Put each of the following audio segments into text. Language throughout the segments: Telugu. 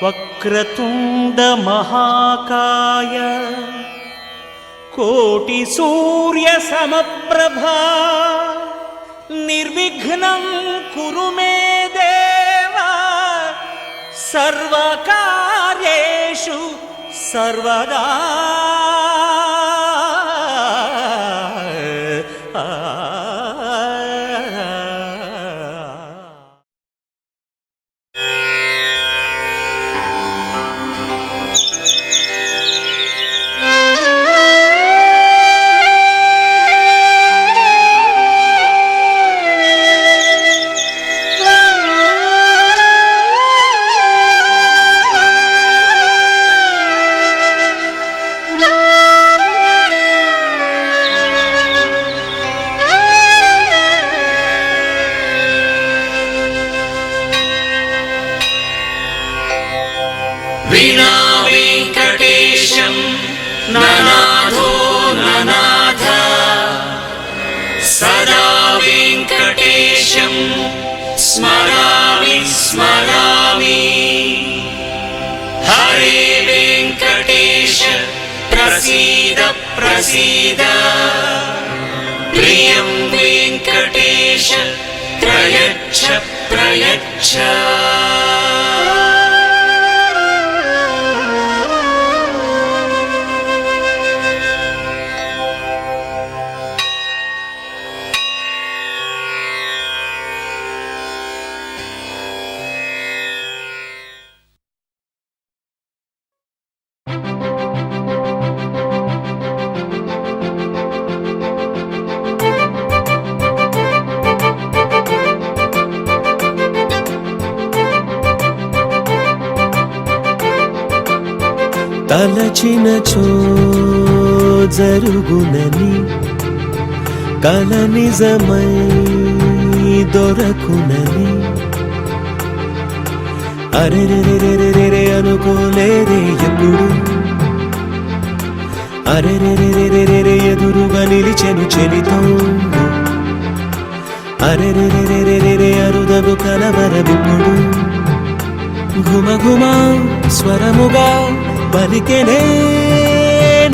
వక్రతుండ మహాకాయ కోటి సూర్య సమప్రభా నిర్విఘ్నం కురు మే దేవ సర్వకార్యేషు సర్వదా. వినా వెంకటేశం ననాథో ననాథ సదా వెంకటేశం స్మరామి స్మరామి. హరే వెంకటేశ ప్రసీద ప్రసీద. ప్రియం వెంకటేశ ప్రయచ్ఛ ప్రయచ్ఛ. తలచినచో జరుగునని కల నిజమై దొరకునని అరెరెరెరెరెరె అనుకోలేరే ఎప్పుడు. అరెరెరెరెరెరె ఎదురుగా నిలిచెను చెలితోండు. అరెరెరెరెరెరె అరుదగు కలవరమిప్పుడు. ఘుమఘుమ స్వరముగా పలికెనే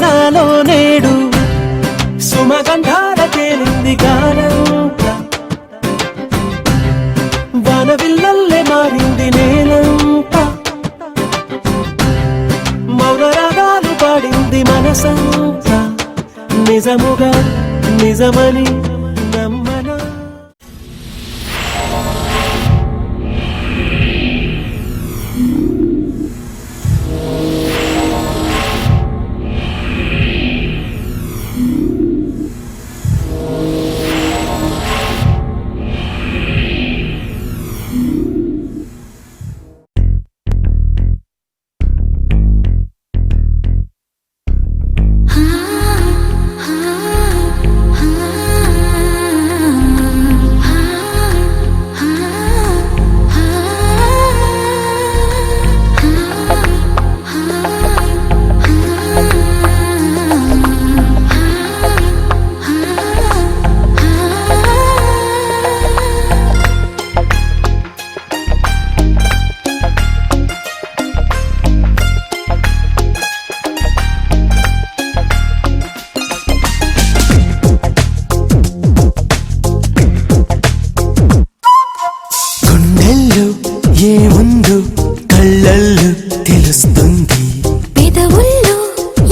నాలో నేడు. సుమగంధాల తేలింది గానంత. వానవిల్లల్లే మారింది నేలంత. మౌన రాగాలు పాడింది మనసంత. నిజముగా నిజమని నమ్మనా. ఏముందో కళ్ళల్లో తెలుస్తుంది. పెదవుల్లో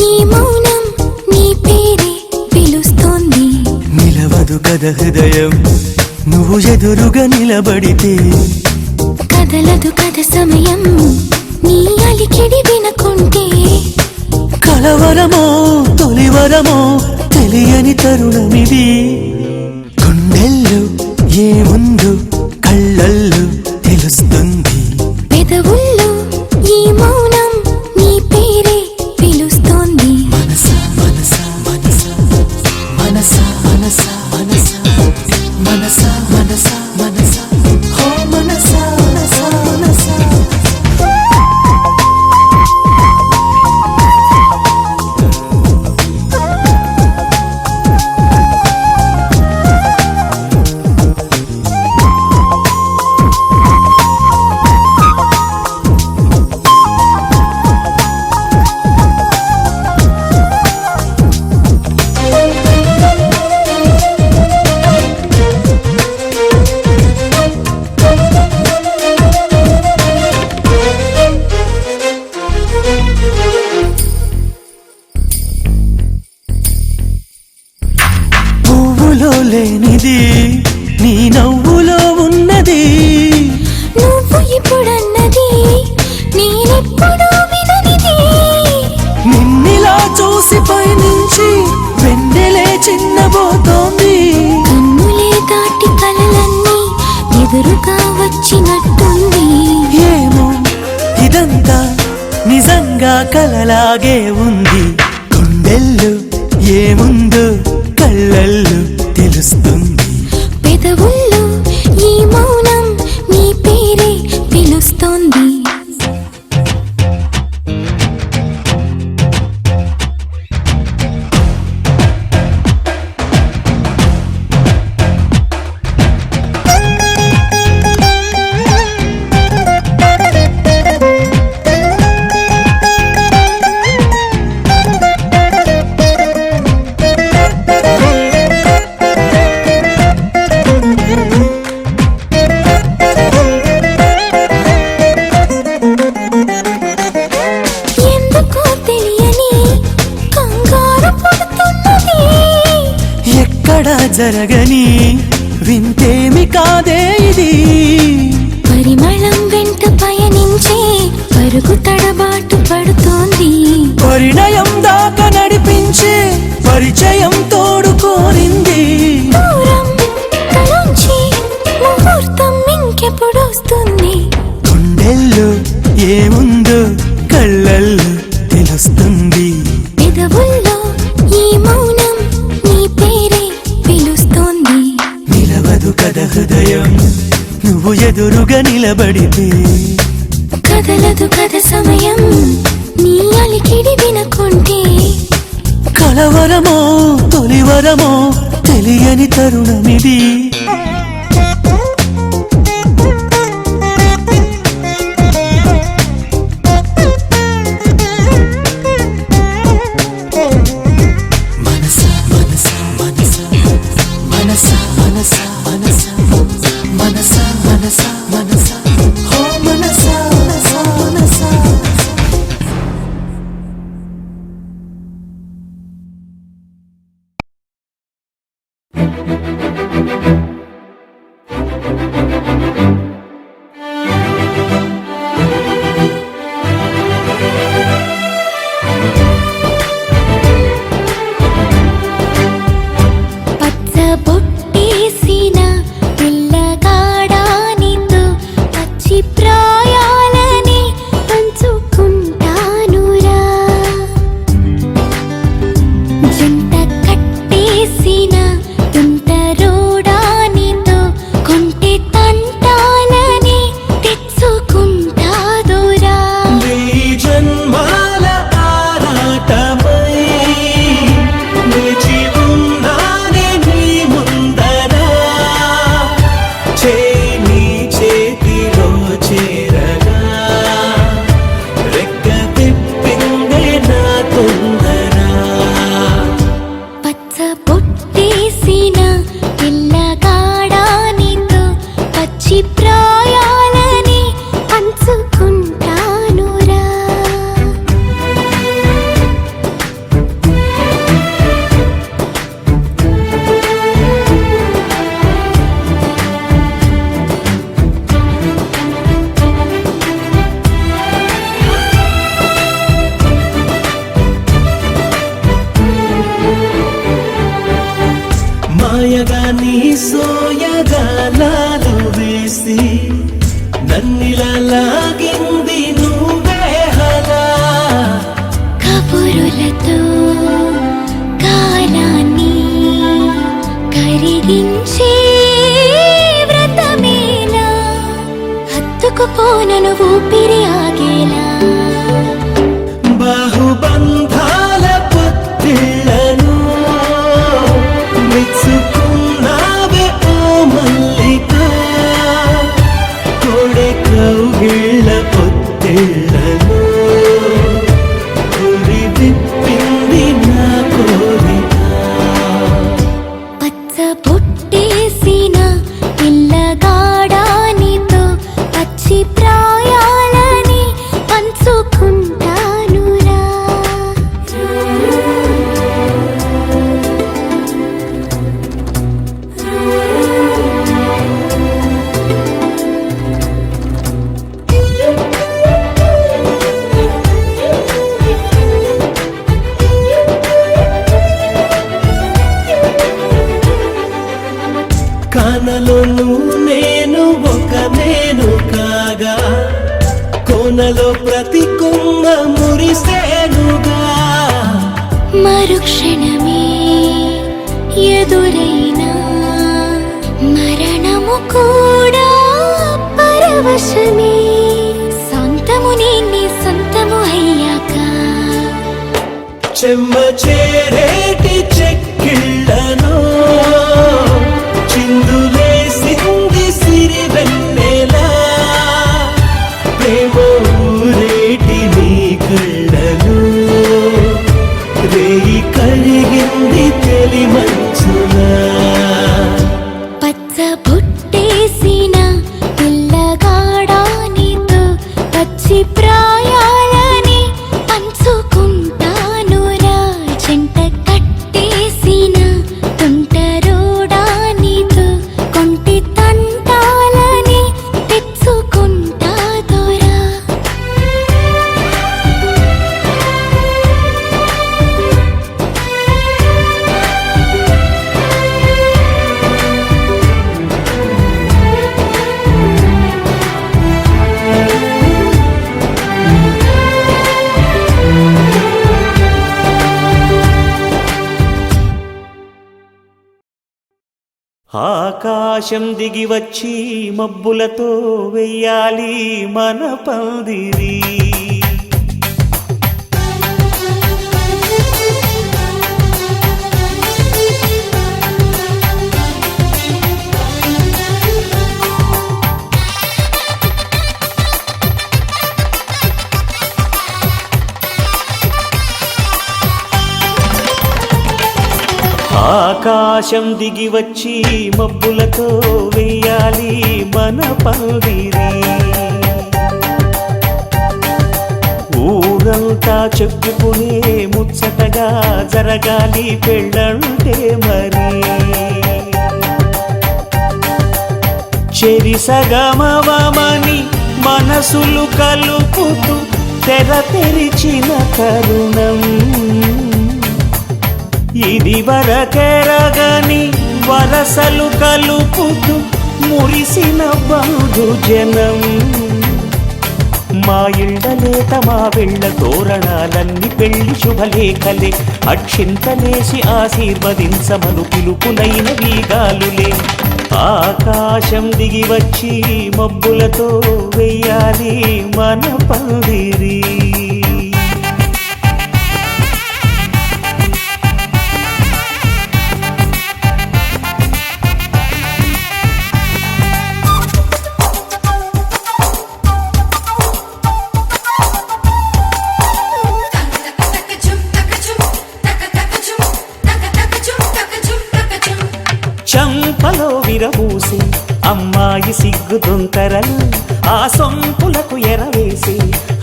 ఈ మౌనం నీ పేరే పిలుస్తుంది. నిలవదు కథ హృదయం నువ్వు ఎదురుగా నిలబడితే. కదలదు కథ సమయం నీ అలికిడి వినకుంటే. కలవరమో తొలివరమో తెలియని తరుణమిది. గుండెల్లో ఏముందో కళ్ళల్లో తెలుస్తుంది. పెదవుల్లో ఈ మౌనం నీ పేరే పిలుస్తోంది. మనసా మనసా మనసా మనసా మనసా మనసా మనసా మనసా మనసా హో మనసా మనసా మనసా. ఉన్నది నీ నవ్వులో ఉన్నది. నువ్వు ఇప్పుడన్నది నేనెప్పుడు విననిది. నిన్నిలా చూసి పైనుంచి వెన్నెలే చిన్నబోతోంది. కన్నులే దాటి కలలన్నీ ఎదురుగా వచ్చినట్టుంది. ఏమో ఇదంతా నిజంగా కలలాగే ఉంది. గుండెల్లో ఏముందో కళ్ళల్లో తెలుస్తుంది. పెదవుల్లో ఈ మౌనం నీ పేరే పిలుస్తోంది. ఎందుకో తెలియని కంగారు పడుతున్నది. ఎక్కడా జరగని వింతేమి కాదే ఇది. పరిమళం వెంట పయనించే పరుగు తడబాటు పడుతోంది. పరిణయం దాకా నడిపించే పరిచయం తోడు కోరింది. దూరం తలంచి ముహూర్తం ఇంకెప్పుడొస్తుంది. గుండెల్లో ఏముందో కళ్ళల్లో తెలుస్తుంది. పెదవుల్లో ఈ మౌనం నీ పేరే పిలుస్తోంది. నిలవదు కథ హృదయం నువ్వు ఎదురుగా నిలబడితే. కదలదు కథ సమయం నీ అలికిడి వినకుంటే. కలవరమో తొలివరమో తెలియని తరుణమిది. మనసా మనసా మనసా మనసా మనసా మనసా మనసా మనసా మనసా హో మనసా మనసా మనసా. పచ్చ బొట్టేసిన పిల్లగాడానితో పచ్చి ప్రాయాలని పంచుకుంటానురా. జంట కట్టేసిన తుంటరోడానితో కొంటె తంటాలని తెచ్చుకుంటాదురా. వెయ్యి జన్మాల ఆరాటమై నిలిచి ఉన్నానే నీ ముందర. చేయి నీ చేతిలో చేరగా రెక్క తిప్పిందే నా తొందర. పచ్చ బొట్టేసిన పిల్లగాడానితో పచ్చి ప్రాయాలని పంచుకుంటానురా. మాయగా నీ సోయగాలాలు వేసి నన్నిలా లాగింది నువ్వే హలా. కబురులతో కాలాన్ని కరిగించే వ్రతమేలా. హత్తుకుపోనను ఊపిరి ఆగేలా. బాహుబంధాల పొత్తిళ్లను మెచ్చుకున్నావే ఓ మల్లిక. కోడె కౌగిళ్ళ పొత్తిళ్లను ఉరి విప్పింది నా కోరిక. పచ్చ బొట్టేసిన పిల్లగాడానితో పచ్చి ప్రాయాల కానలోను నేను ఒక నేను కాగా కోనలో ప్రతి కొమ్మ మురిసేనుగా మరుక్షణమే ఎదురైనా మరణము కూడా పరవశమే సొంతము నేనే సొంతము అయ్యాక చెమ్మ చేరేటి చెక్కిళ్ళను చిందులేసింది సిరి వెన్నెలా ప్రేమ ఊరేటి నీ కళ్ళను రేయి కడిగింది తెలి మంచులా పచ్చ బుట్టేసిన పిల్లగాడా నీతో పచ్చి ప్రాయాలని పంచుకుంటానురా జంట కట్టేసిన తుంటరోడా నీతో కొంటి తంటాలని తెచ్చుకుంటా దొరా ఆకాశం దిగి వచ్చి మబ్బులతో వెయ్యాలి మన పందిరి. ఆకాశం దిగి వచ్చి మబ్బులతో వెయ్యాలి మన పందిరి. ఊరంతా చెప్పుకునే ముచ్చటగా జరగాలి పెళ్ళంటే మరి. చెరిసగమవమని మనసులు కలుపుతూ తెర తెరిచిన తరుణం ఇది వరకెరగని వరసలు కలుపుతూ మురిసిన బంధుజనం. మా ఇళ్ళలేత మా వెళ్ళ తోరణాలన్నీ పెళ్లి శుభలేఖలే అక్షింతలేసి ఆశీర్వదించమను పిలుపులైన వీగాలులే. ఆకాశం దిగి వచ్చి మబ్బులతో వెయ్యాలి మన పందిరి. చంపలో విరబూసి అమ్మాయి సిగ్గు దొంతరలు ఆ సొంపులకు ఎరవేసి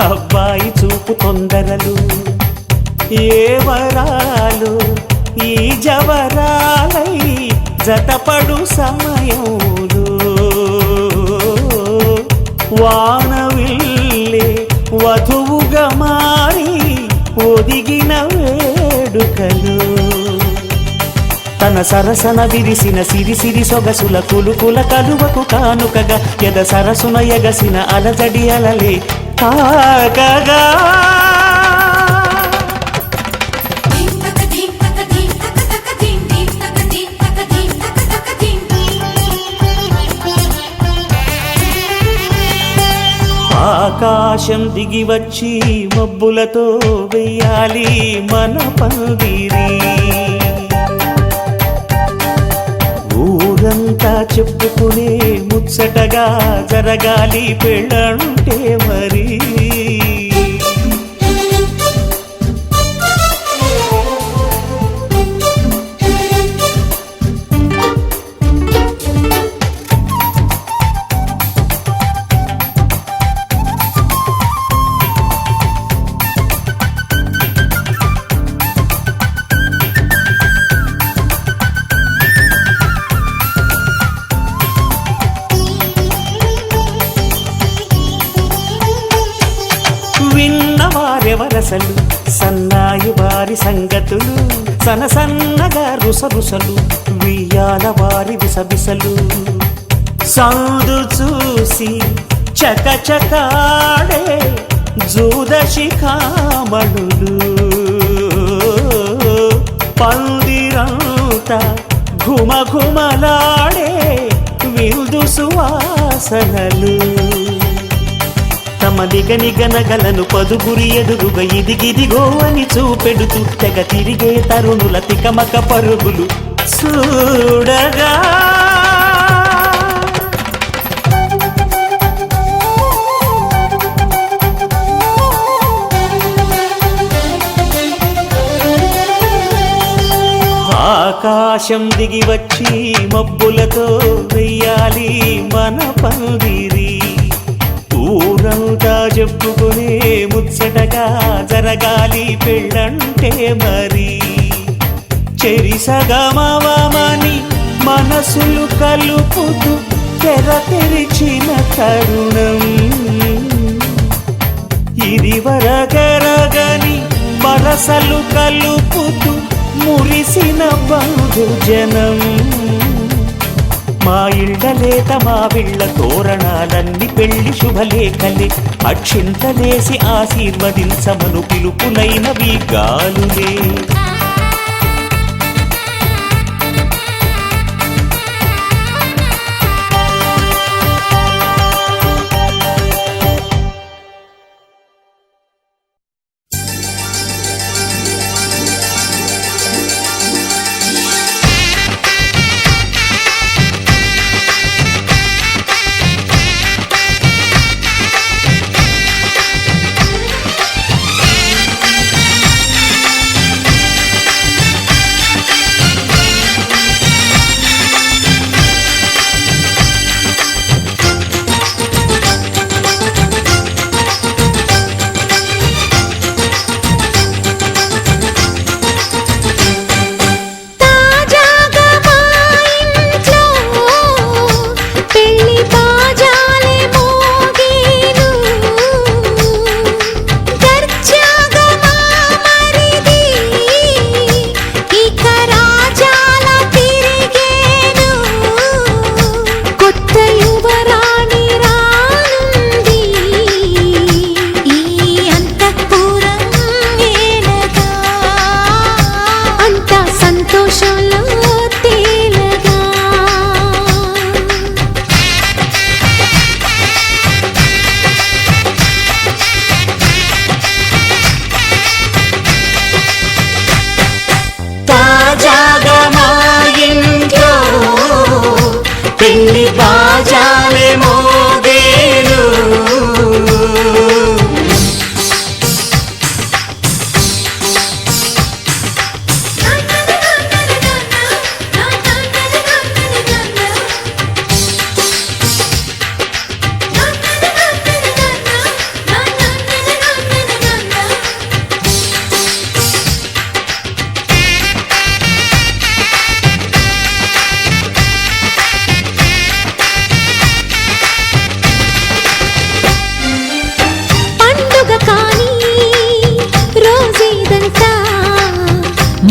అబ్బాయి చూపు తొందరలు. ఏ వరాలు ఈ జవరాలై జతపడు సమయంలో వానవిల్లే వధువుగా మారి ఒదిగిన వేడుకలు. తన సరసన విరిసిన సిరిసిరి సొగసుల కులుకుల కలువకు కానుకగా ఎద సరసున ఎగసిన అలజడి అలలే కాకగా. ఆకాశం దిగి వచ్చి మబ్బులతో వెయ్యాలి మన పందిరి. ఊరంతా చెప్పుకునే ముచ్చటగా జరగాలి పెళ్ళంటే మరి. విన్నవారెవరసలు సన్నాయి వారి సంగతులు సనసన్నగా రుసరుసలు వియ్య ముత్యాల వారి విసవిసలు సందు చూసి చకచకాడే జూదశిఖామణులు పందిరంతా ఘుమఘుమలాడే విందు సువాసనలు తమ నిగనిగనగలను పదుగురి ఎదురుగా ఇదిగిదిగో అని చూపెడుతూ తెగ తిరిగే తరుణుల తికమక పరుగులు చూడగా ఆకాశం దిగి వచ్చి మబ్బులతో వెయ్యాలి మన పందిరి ఊరంతా చెప్పుకునే ముచ్చటగా జరగాలి పెళ్ళంటే మరి చెరిసగమవమని మనసులు కలుపుతూ తెర తెరిచిన తరుణం ఇది వరగరగని వరసలు కలుపుతూ మురిసిన బంధుజనం మా ఇళ్ళలేత మా విళ్ళ తోరణాలన్నీ పెళ్లి శుభలేఖలే అక్షింతలేసి ఆశీర్వదించమను పిలుపులైనవి గాలులే పెళ్లి బాజాలే మోగేను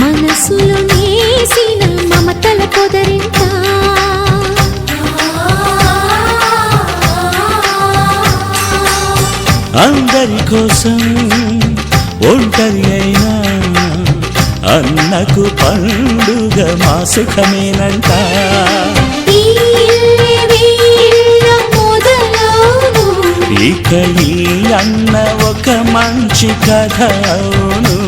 మనసులో నేసిన మమతల పొదరింట అందరి కోసం ఒంటరి అయినా అన్నకు పండుగ మా సుఖమేనంట ఇక ఈ అన్న ఒక మంచి కథ అవును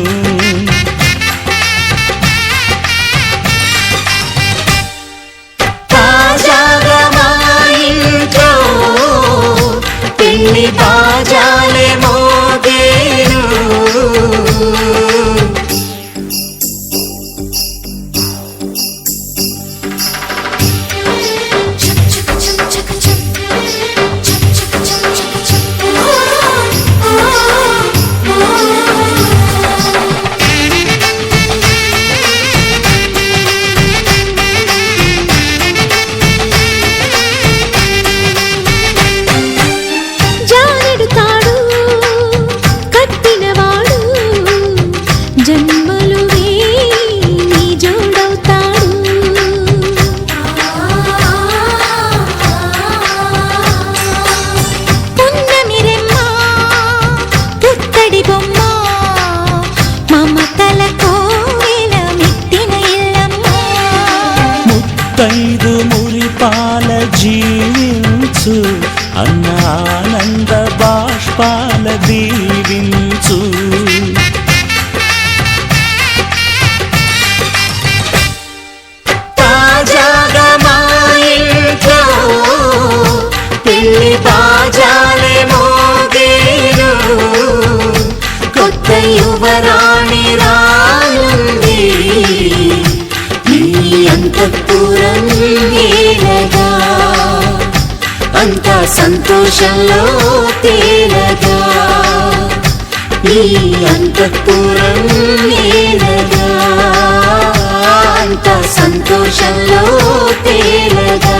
పెళ్లి బాజాలే మోగేను సంతోషంలో తేలగా ఈ అంతఃపురం నేలగా అంత సంతోషంలో తేలగా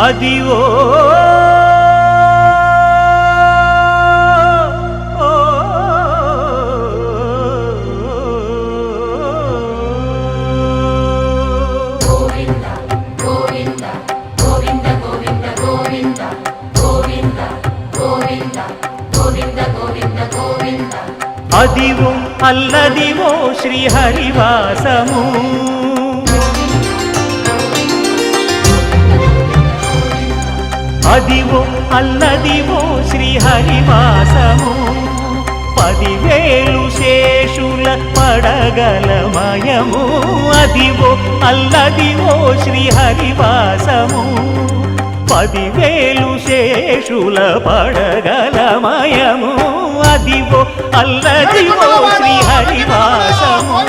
అదివో అదివో అల్లదివో శ్రీహరివాసము అదివో అల్లదివో శ్రీహరివాసము 10,000 శేషుల పడగలమయము అదివో అల్లదివో శ్రీహరివాసము 10,000 శేషుల పడగలమయము అదివో అల్లదివో శ్రీహరివాసము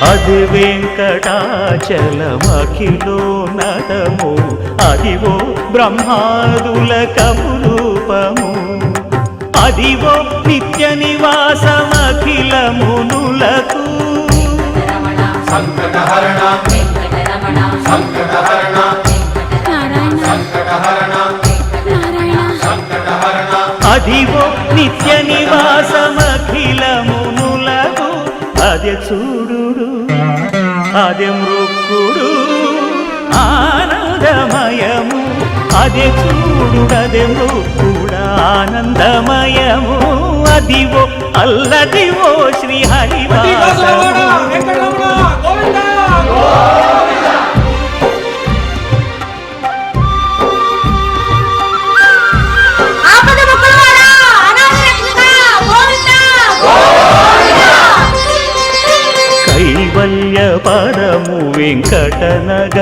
అది వెంకటాచలమఖిలో నటము అదివో బ్రహ్మాదుల కపురూపము అదివో నిత్య నివాసమఖిల మునులకు సంకటహరణ సంకటహరణ సంకటహరణ అదివో నిత్య నివాసమఖిల మునులకు అదే చూడు అదే మృక్కుడు ఆనందమయము అదే చూడు అదే మృక్కుడు ఆనందమయము అదివో అల్లదివో శ్రీహరివాసము కైవల్య పరము వెంకటనగమదివో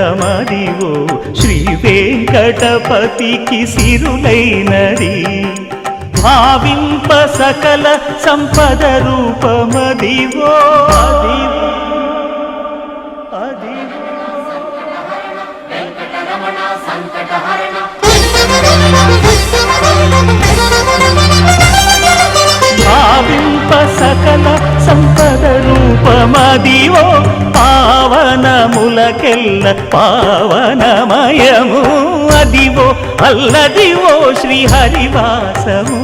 శ్రీ వెంకటపతికి సిరులైనది భావింప సకల సంపద రూపమదివో అదివో భావింప సకల సంపద రూపమదివో పావనములకెల్ల పావనమయము అదివో అల్లదివో శ్రీహరివాసము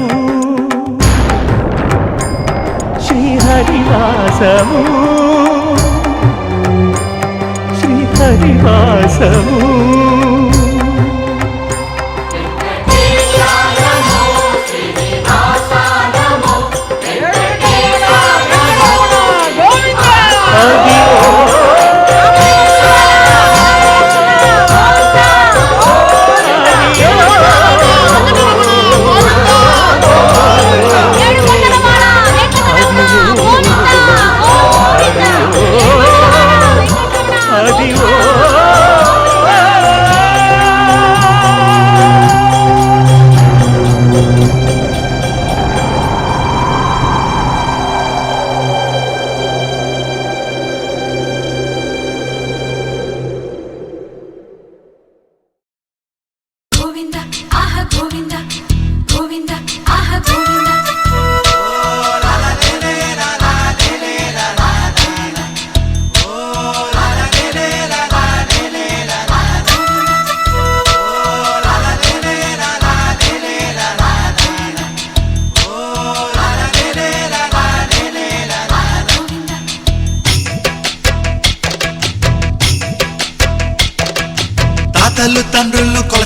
శ్రీహరివాసము శ్రీహరివాసము గోవింద ఆహ గోవింద గోవింద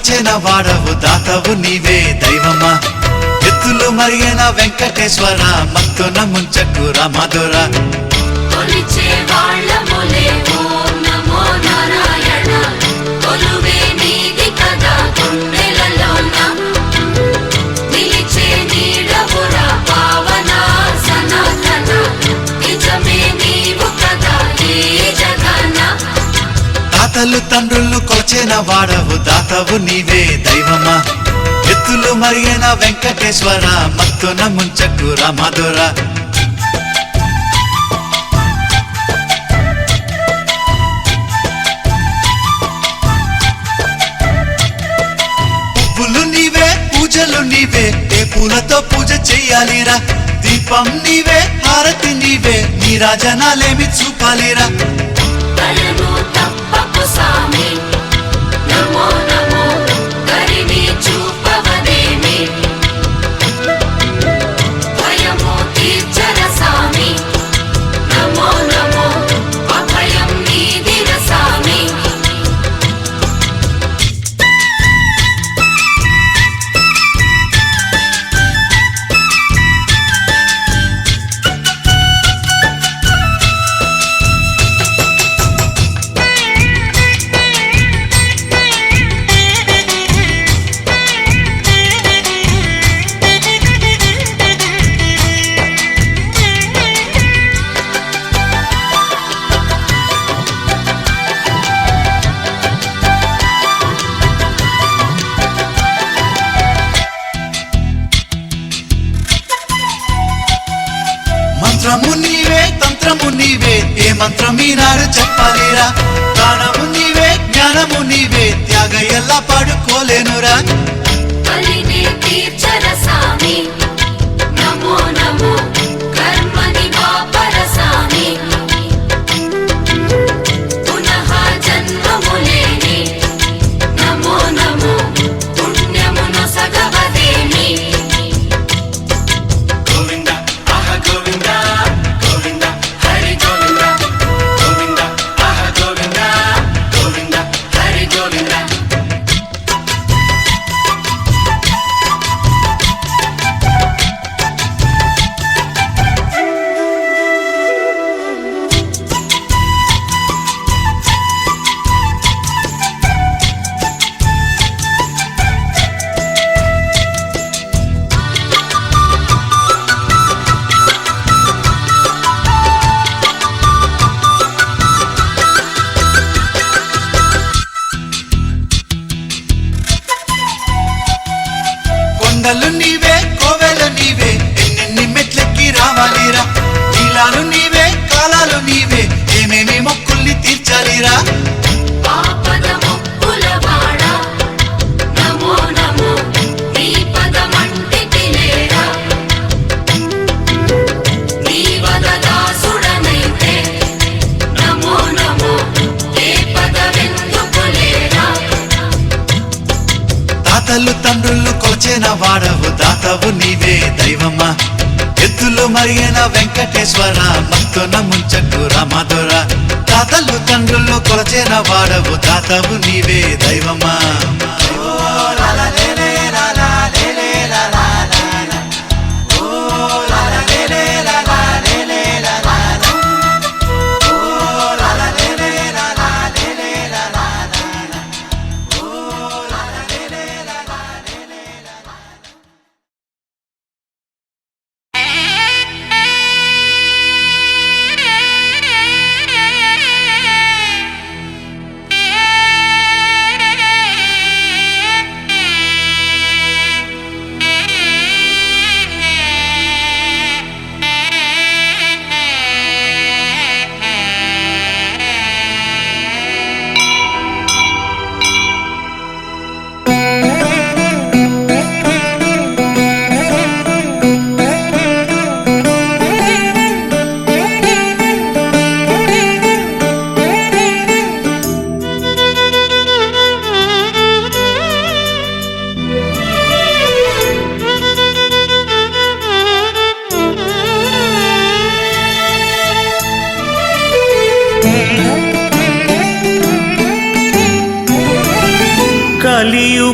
కొలచిన వాడవు దాతవు నీవే దైవమా ఎత్తులు మరిగిన వెంకటేశ్వర మత్తున ముంచకు రామధుర కొలిచే వాళ్ళములే ఓం నమో నారాయణ కొలువే నీది కదా గుండెలలోన నిలిచే నీడవురా పావన సనాతన నిజమే నీవు కదా ఈ జగన తాతలు తండ్రులు కొలచిన వాడవు దాతవు నీవే దైవమా ఎత్తులు మరిగిన వెంకటేశ్వర మత్తున ముంచకు రామధుర పువ్వులు నీవే పూజలు నీవే ఏ పూలతో పూజ చెయ్యాలిరా దీపం నీవే హారతి నీవే నీ రాజనాలేమి చూపాలిరా కలను తప్పకు సామి నమో నమో కరిని చూపవదేమి భయము తీర్చర సామి నమో నమో అభయం నీదిర సామి మంత్రము నీవే తంత్రము నీవే ఏ మంత్రం ఈనాడు చెప్పాలిరా దానము నీవే జ్ఞానము నీవే త్యాగ ఎలా పాడుకోలేనురా కలిని తీర్చర సామి నమో నమో కర్మని వాపర సామి పునః జన్మములేని నమో నమో పుణ్యమును సగవదేమి గోవింద ఆహ గోవింద గోవింద హరి గోవింద గోవింద ఆహ గోవింద గోవింద హరి గోవింద కొండలు నీవే కోవెలు నీవే ఎన్నెన్ని మెట్లెక్కి రావాలిరా నీలాలు నీవే కాలాలు నీవే ఏమేమి మొక్కుల్ని తీర్చాలిరా ఆపద ముక్కుల వాడ నమో నమో నీ పదమంటికి లేరా నీ వదదాసుడనైతే నమో నమో ఏ పదవెందుకు లేరా తాతలు తండ్రులు కొలచిన వాడవు దాతవు నీవే దైవమా ఎత్తులు మరిగిన వెంకటేశ్వర మత్తున ముంచకు రామధుర తాతలు తండ్రులు కొలచిన వాడవు దాతవు నీవే దైవమా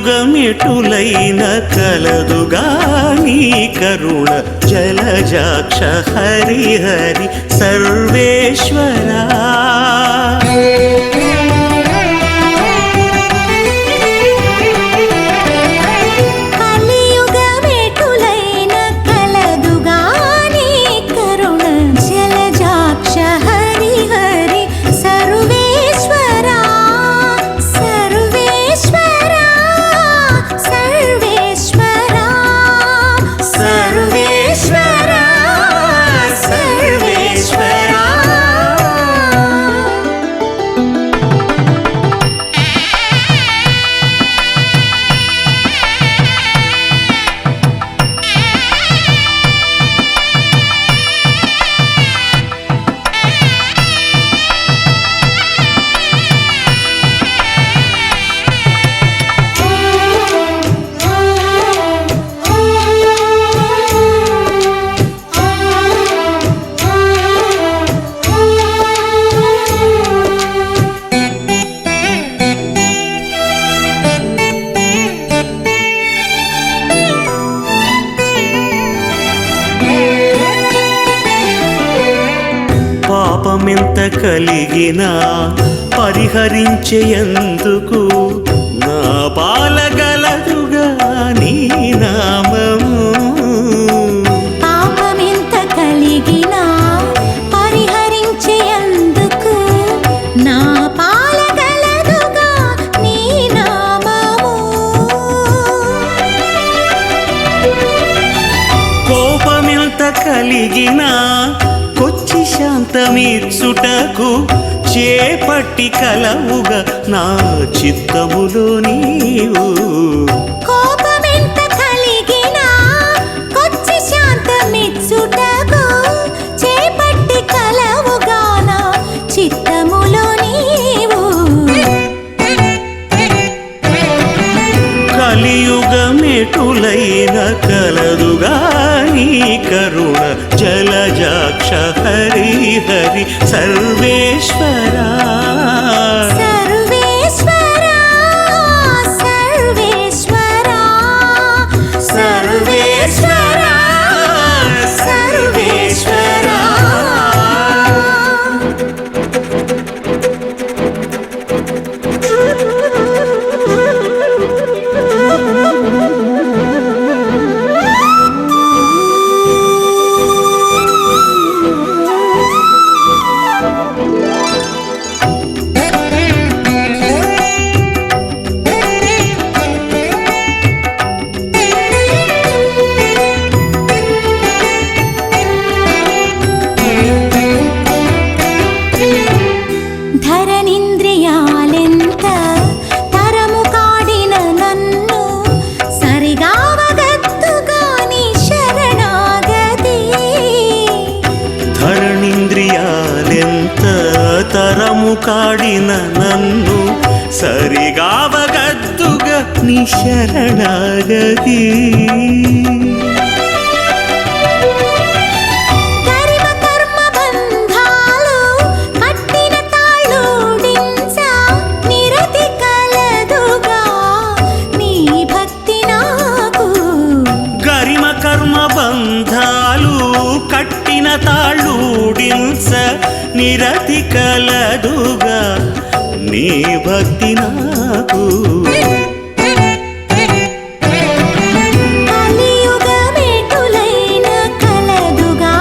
కలియుగమెటులైన కలదుగా నీ కరుణ జలజాక్ష హరి హరి సర్వేశ్వరా కలియుగమెటులైన కలదుగా నీ కరుణ జలజాక్ష హరి హరి సర్వేశ్వరా సర్వేశ్వరా సర్వేశ్వరా సర్వేశ్వరా సర్వేశ్వరా పాపమెంత కలిగినా పరిహరించేందుకు నా పాలగలదుగా నీ నామము పాపమెంత కలిగినా పరిహరించేందుకు నా పాలగలదుగా నీ నామము కోపమెంత కలిగినా కొచ్చి శాంతమిచ్చుటకు చేపట్టి కలవుగా నా చిత్తములో నీవు కోపమెంత కలిగినా కొచ్చి శాంతమిచ్చుటకు చేపట్టి కలవుగా నా చిత్తములో నీవు కలియుగమెటులైన కలదుగా నీ కరుణ జలజాక్ష హరి హరి సర్వేశ్వరా సర్వేశ్వరా సర్వేశ్వరా సర్వేశ్వరా సర్వేశ్వరా ధరణింద్రియాలెంత తరము కాడిన నన్ను సరిగావగత్తుగా నీ శరణాగతి ధరణింద్రియాలెంత తరము కాడిన నన్ను సరిగావగద్దుగా నీ శరణాగతి కర్మ కర్మ బంధాలు కట్టిన తాళూడించ నిరతి కలదుగా నీ భక్తి నాకు గరిమ కర్మ బంధాలు కట్టిన తాళూడించ నిరతి కలదుగా నీ భక్తి నాకు కలియుగమెటులైన కలదుగా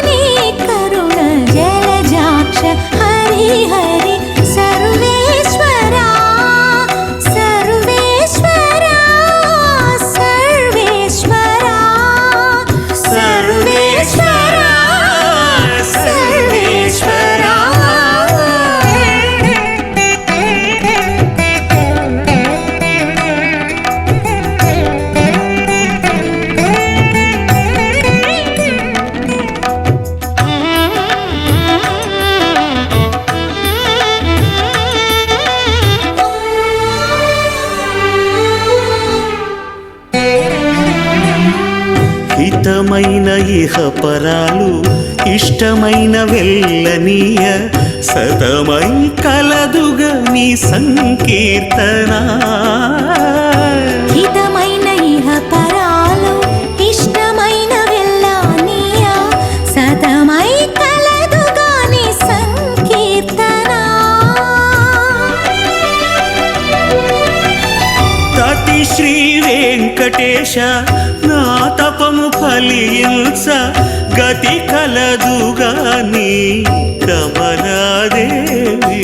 నీ కరుణ జలజాక్ష హరి హరి సర్వేశ్వరా సర్వేశ్వరా సర్వేశ్వరా సర్వేశ్వరా సర్వేశ్వరా హితమైన ఇహపరాలు ఇష్టమైన వెళ్ళనీయ సతమై కలదుగా నీ సంకీర్తన వెంకటేశ నా తపము ఫలించ గతి కలదుగాని కమలాదేవి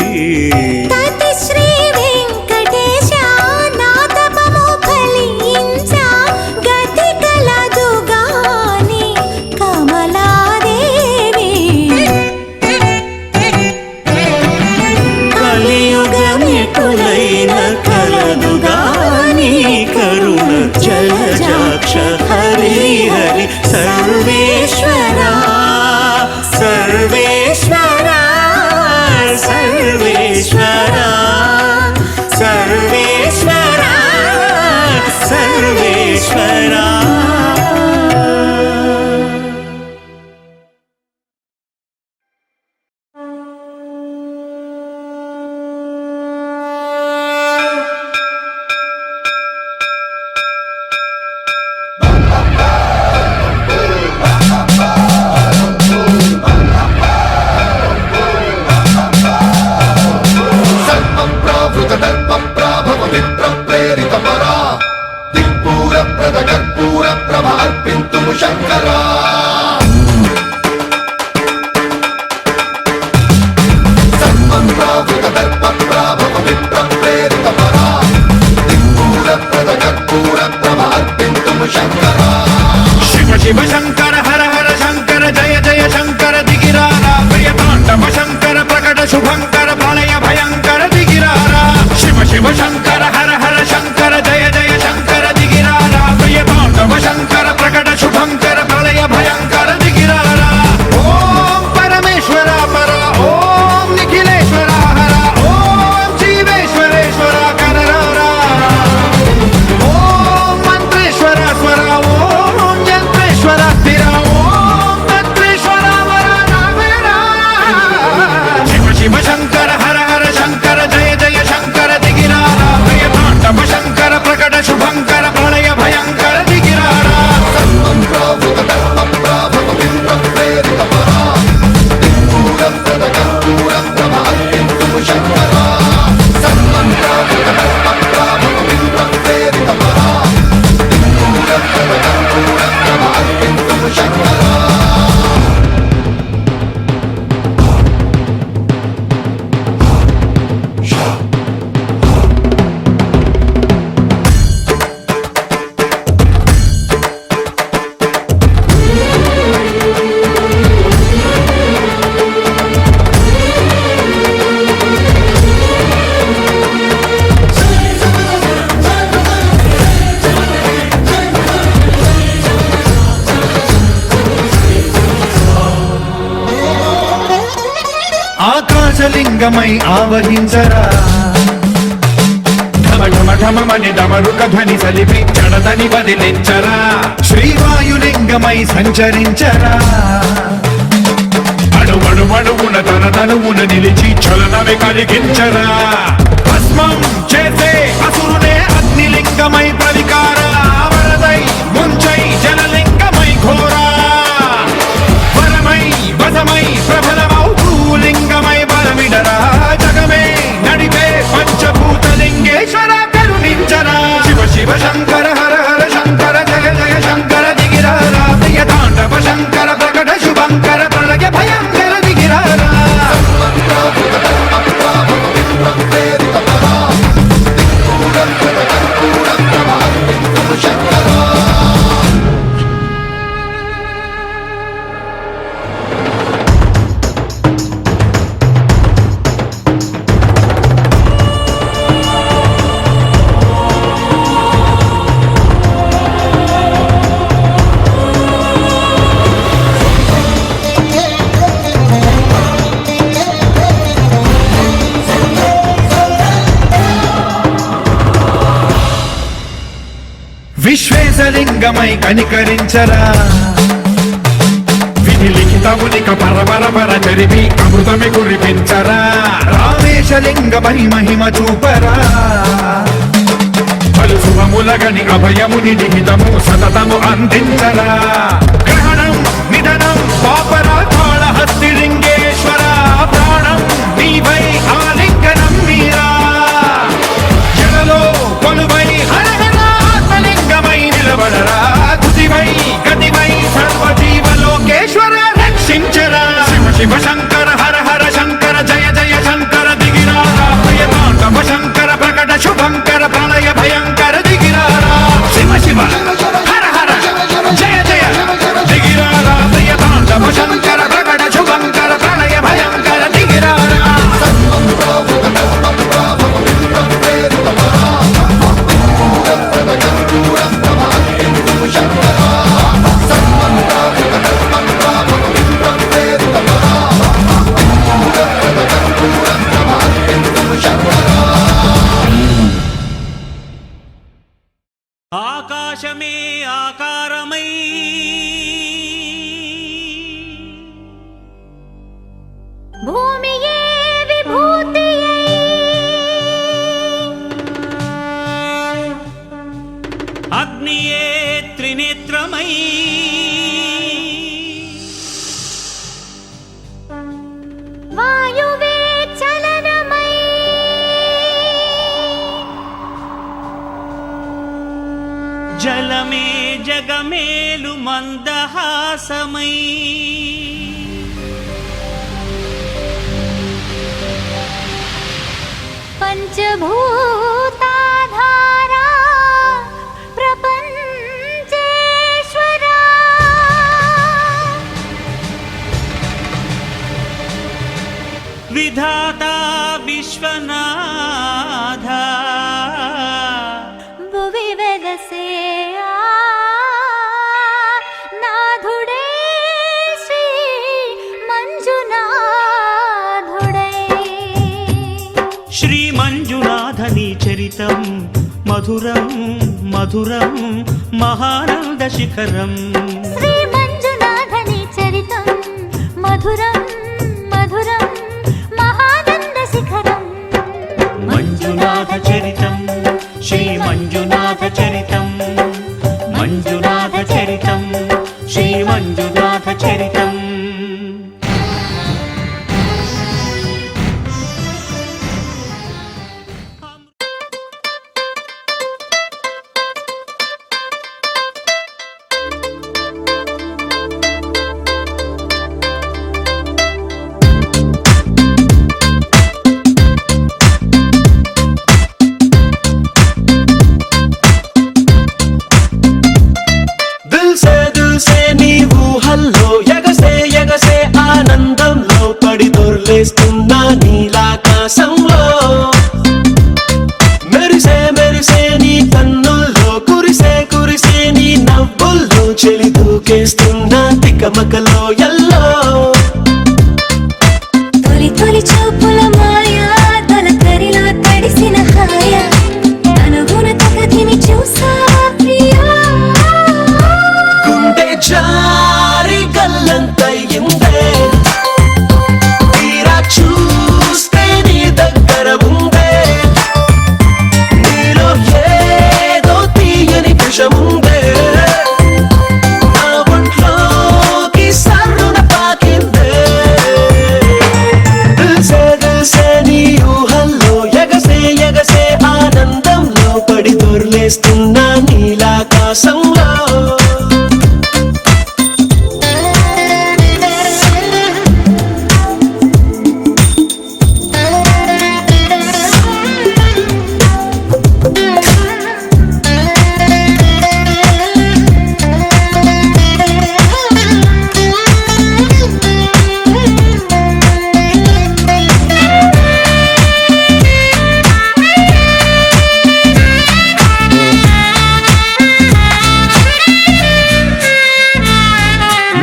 తతి శ్రీ వెంకటేశ నా తపము ఫలించ గతి కలదుగాని కమలాదేవి కలియుగమికులైన కలదుగాని కరుణ జలజాక్ష హరి హరి సర్వేశ్వరా సర్వేశ్వరా సర్వేశ్వరా సర్వేశ్వరా సర్వేశ్వరా శివ శివ శంకర హర హర శంకర జయ జయ శంకర దిగిరారా ప్రియతాండవ శంకర ప్రకట శుభంకర ప్రళయ భయంకర దిగిరారా శివ శివ శంకర హర హర శంకర జయ జయ శంకర దిగిరారా ప్రియతాండవ శంకర ప్రకట శుభంకర ప్రళయ భయంకర దిగిరారా ఓం పరమేశ్వర పర ఓం నిఖిలేశ్వర హర ఓం జీవేశ్వరేశ్వర కరరారా ఓం మంత్రేశ్వర స్వర ఓం యంత్రేశ్వర స్థిర ఓం తంత్రేశ్వర వర నామేరా శివ శివ శంకర హర హర శంకర జయ జయ శంకర దిగిరారా ప్రియతాండవ శంకర ప్రకట శుభంకర ప్రళయ భయంకర దిగిరారా ఆకాశలింగమై ఆవహించరా ఢమ ఢమ ఢమమని డమరుక ధ్వని సలిపి జడదని వదిలించరా శ్రీవాయులింగమై సంచరించరా అణువణువున తన తనువున నిలిచి చలనమే కలిగించరా భస్మం చేసే అసురునే అగ్నిలింగమై ప్రవికారా వరదై ముంచై జలలింగమై ఘోరా వరమై వసమై ప్రబలమౌ భూలింగమై బలమిడరా జగమే నడిపే పంచభూతలింగేశ్వర కరుణించరా శివ శివ శంకర హర హర శంకర జయ జయ శంకర దిగిరారా ప్రియతాండవ శంకర ప్రకట శుభంకర ప్రళయ భయంకర దిగిరారా విశ్వేశలింగమై కనికరించరా విధి లిఖితమునిక పరపర చరిపి అమృతమి కురిపించరా రామేశలింగమై మహిమ చూపరా పలు శుభములగని అభయముని నిహితము సతతము అందించరా గ్రహణం నిధనం పాపరా కాళహస్తిలింగేశ్వర ప్రాణం నీవై ఆలింగనం మీరా జలలో కొలువై హరహర శివ శంకర హర హర శంకర జయ జయ శంకర దిగిరారా ప్రియతాండవ శంకర ప్రకట శుభంకర ప్రళయ భయంకర దిగిరారా శివ శివ హర హర జయ జయ దిగిరారా ప్రియతాండవ శంకర ప్రకట శుభంకర ప్రళయ భయంకర దిగిరారా ఆకాశమే ఆకారమై భూమియే విభూతియై అగ్నియే త్రినేత్రమై వాయువే చలనమై జలమే జగమేలు మందహాసమై పంచభూతాధారా ప్రపంచేశ్వరా విధాత విశ్వనాథ భువి వెలసే నాథుడే శ్రీ మంజునాథుడై శ్రీ మంజునాథని చరితం మధురం మధురం మహానంద శిఖరం శ్రీ మంజునాథని చరితం మధురం మధురం మహానంద శిఖరం మంజునాథ చరితం శ్రీ మంజునాథ చరితం మంజునాథ చరితం శ్రీ మంజునాథ చరితం దిల్ సే నీ ఊహల్లో ఎగసే ఎగసే ఆనందంలో పడి దొర్లేస్తున్నా నీలాకాశంలో మెరిసే మెరిసే నీ కన్నుల్లో కురిసే కురిసే నీ నవ్వుల్లో చెలి దూకేస్తున్నా తికమకలో ఎల్లో తొలి తొలి చూపుల మాయా తొలకరిలో తడిసిన హాయ అనుగుణ తగదిని చూసా ప్రియా గుండె జారి గల్లంతయిందే తీరా చూస్తే నీ దగ్గర ఉందే నీలో ఏదో తీయని విషముందే నా ఒంట్లోకి సర్రున పాకిందే దిల్సే నీ ఊహల్లో ఎగసే ఎగసే ఆనందంలో పడి దొర్లేస్తున్నా నీలాకాశంలో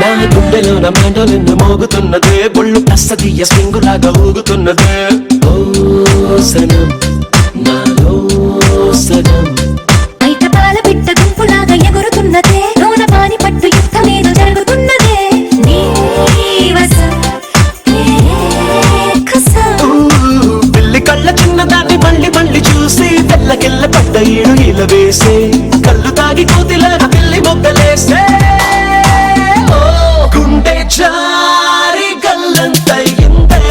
నా గుండెలో నా మెండలిన్ను మోగుతున్నదే బొళ్ళు కస్తదీయ స్ప్రింగులాగా ఊగుతున్నదే ఓ సనం నాలో సనం బయట పాల పిట్ట గుంపులాగా ఎగురుతున్నదే లోన పాని పట్టు యుద్ధమేదో జరుగుతున్నదే నీ వసం కసం పిల్లి కళ్ళ చిన్నదాన్ని మళ్ళీ మళ్ళీ చూసి తెల్లకెళ్ళ పడ్డ ఏడు ఇలా వేసే కళ్ళు తాగి కోతిలాగా పిల్లి మొగ్గలేసే ఓ గుండె జారి గల్లంతయిందే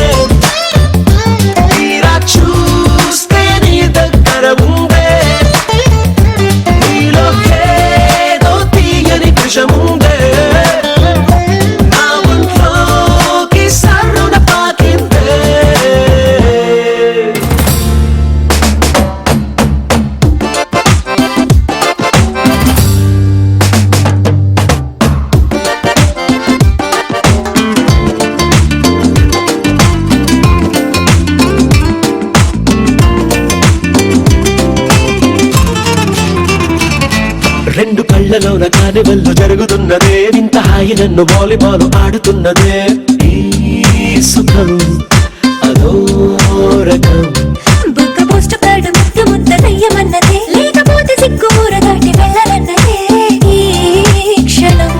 తీరా చూస్తే నీ దగ్గర ఉందే రెండు కళ్ళలోన కానివల్లు జరుగుతున్నదే వింత హాయి నన్ను వాలీబాల్ ఆడుతున్నదే ఈ సుఖం అదో రకం బుక్క పోస్ట్ కార్డు ముద్దు ముద్ద దయ్యమన్నదే లేకపోతే సిగ్గు ఊర దాటి వెళ్ళాలన్నదే ఈ క్షణం